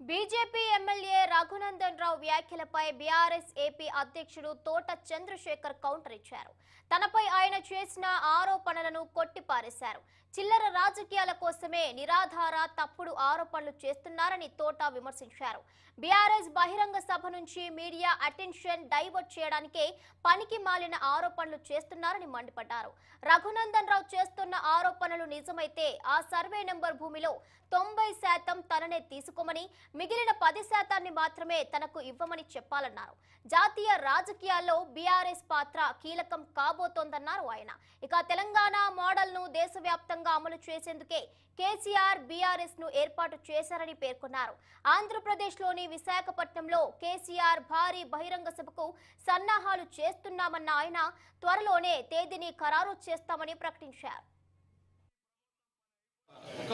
BJP MLA Raghunandan Rao వ్యాఖ్యలపై BRS AP అధ్యక్షుడు తోట చంద్రశేఖర్ కౌంటర్ ఇచ్చారు. తనపై ఆయన చేసిన ఆరోపణలను కొట్టిపారేశారు. చిల్లర రాజకీయాల కోసమే నిరాధార తప్పుడు ఆరోపణలు చేస్తున్నారని తోట విమర్శించారు. బీఆర్ఎస్ బహిరంగ సభ నుంచి మీడియా అటెన్షన్ డైవర్ట్ చేయడానికే పనికి మాలిన ఆరోపణలు చేస్తున్నారని మండిపడ్డారు. రఘునందన్ రావు చేస్తున్న ఆరోపణలు నిజమైతే ఆ సర్వే నెంబర్ భూమిలో 90% తననే తీసుకోమని, మిగిలిన 10% మాత్రమే తనకు ఇవ్వమని చెప్పాలన్నారు. జాతీయ రాజకీయాల్లో బీఆర్ఎస్ పాత్ర కీలకం కాబోతోందన్నారు ఆయన. ఇక తెలంగాణ మోడల్ ను దేశవ్యాప్తంగా అమలు చేసేందుకే కేసీఆర్ బీఆర్ఎస్ ను ఏర్పాటు చేశారని పేర్కొన్నారు. ఆంధ్రప్రదేశ్ లోని విశాఖపట్నంలో కేసీఆర్ భారీ బహిరంగ సభకు సన్నాహాలు చేస్తున్నామన్న ఆయన త్వరలోనే తేదీని ఖరారు చేస్తామని ప్రకటించారు.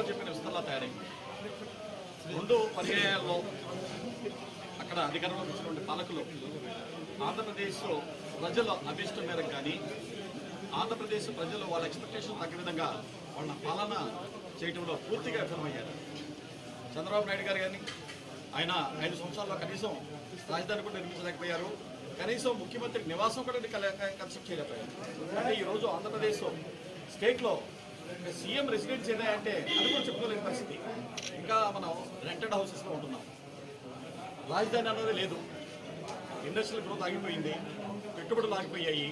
చెప్పిన విస్తరణ తయారైంది. రెండు పర్యాయాల్లో అక్కడ అధికారంలో వచ్చినటువంటి పాలకులు ఆంధ్రప్రదేశ్లో ప్రజల అభిష్టం మేరకు కానీ ఆంధ్రప్రదేశ్ ప్రజలు వాళ్ళ ఎక్స్పెక్టేషన్ తగ్గ విధంగా వాళ్ళ పాలన చేయడంలో పూర్తిగా విఫలమయ్యారు. చంద్రబాబు నాయుడు గారు కానీ ఆయన 5 సంవత్సరాల్లో కనీసం రాజధాని కూడా నిర్మించలేకపోయారు. కనీసం ముఖ్యమంత్రి నివాసం కూడా కన్స్ట్రక్ట్ చేయలేకపోయారు. అంటే ఈరోజు ఆంధ్రప్రదేశ్ స్టేట్లో సీఎం రెసిడెన్స్ ఏదంటే అది కూడా చెప్పుకోలేని పరిస్థితి. ఇంకా మనం రెంటెడ్ హౌసెస్లో ఉంటున్నాం. రాజధాని అన్నది లేదు. ఇండస్ట్రియల్ గ్రోత్ ఆగిపోయింది, పెట్టుబడులు ఆగిపోయాయి,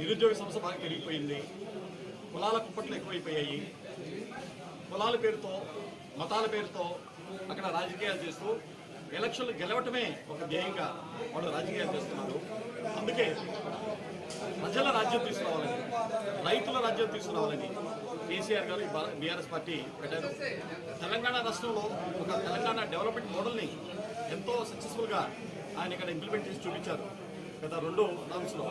నిరుద్యోగ సమస్య బాగా పెరిగిపోయింది, కులాల కుప్పట్లు ఎక్కువైపోయాయి. కులాల పేరుతో మతాల పేరుతో అక్కడ రాజకీయాలు చేస్తూ ఎలక్షన్లు గెలవటమే ఒక ధ్యేయంగా వాళ్ళు రాజకీయాలు చేస్తున్నారు. అందుకే ప్రజల రాజ్యం తీసుకురావాలని, రైతుల రాజ్యం తీసుకురావాలని కేసీఆర్ గారు బీఆర్ఎస్ పార్టీ పెట్టారు. తెలంగాణ రాష్ట్రంలో ఒక తెలంగాణ డెవలప్మెంట్ మోడల్ని ఎంతో సక్సెస్ఫుల్గా ఆయన ఇక్కడ ఇంప్లిమెంట్ చేసి చూపించారు గత 2 టర్మ్స్లో.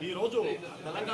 ఈరోజు తెలంగాణ